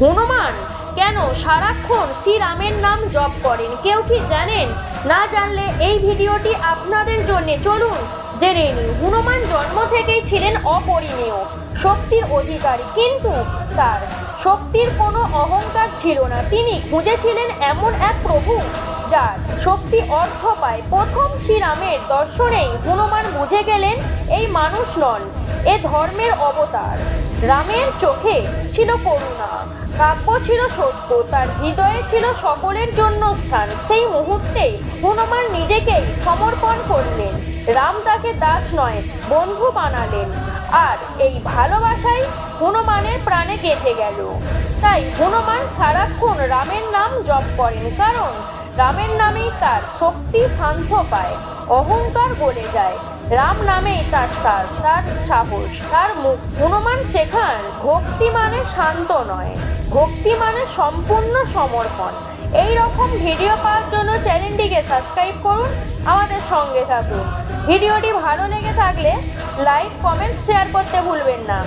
হনুমান কেন সারাক্ষণ শ্রীরামের নাম জপ করেন? কেউ কি জানেন? না জানলে এই ভিডিওটি আপনাদের জন্য, চলুন জেনে নিই। হনুমান জন্ম থেকেই ছিলেন অপরিমেয় শক্তির অধিকারী, কিন্তু তার শক্তির কোনো অহংকার ছিল না। তিনি খুঁজেছিলেন এমন এক প্রভু যার শক্তি অর্থ পায়। প্রথম শ্রীরামের দর্শনেই হনুমান বুঝে গেলেন এই মানুষ নন, এ ধর্মের অবতার। রামের চোখে ছিল করুণা, কাব্য ছিল সত্য, তার হৃদয়ে ছিল সকলের জন্য স্থান। সেই মুহূর্তে হনুমান নিজেকেই সমর্পণ করলেন। রাম তাকে দাস নয়, বন্ধু বানালেন, আর এই ভালোবাসাই হনুমানের প্রাণে গেঁথে গেল। তাই হনুমান সারাক্ষণ রামের নাম জপ করেন, কারণ রামের নামেই তার শক্তি শান্ত পায়, অহংকার গলে যায়। রাম নামেই তার শ্বাস, তার সাহস, তার মুখ। হনুমান শেখান ভক্তি মানে শান্ত নয়, ভক্তি মানে সম্পূর্ণ সমর্পণ। এই রকম ভিডিও পাওয়ার জন্য চ্যানেলটিকে সাবস্ক্রাইব করুন, আমাদের সঙ্গে থাকুন। ভিডিওটি ভালো লেগে থাকলে লাইক, কমেন্ট, শেয়ার করতে ভুলবেন না।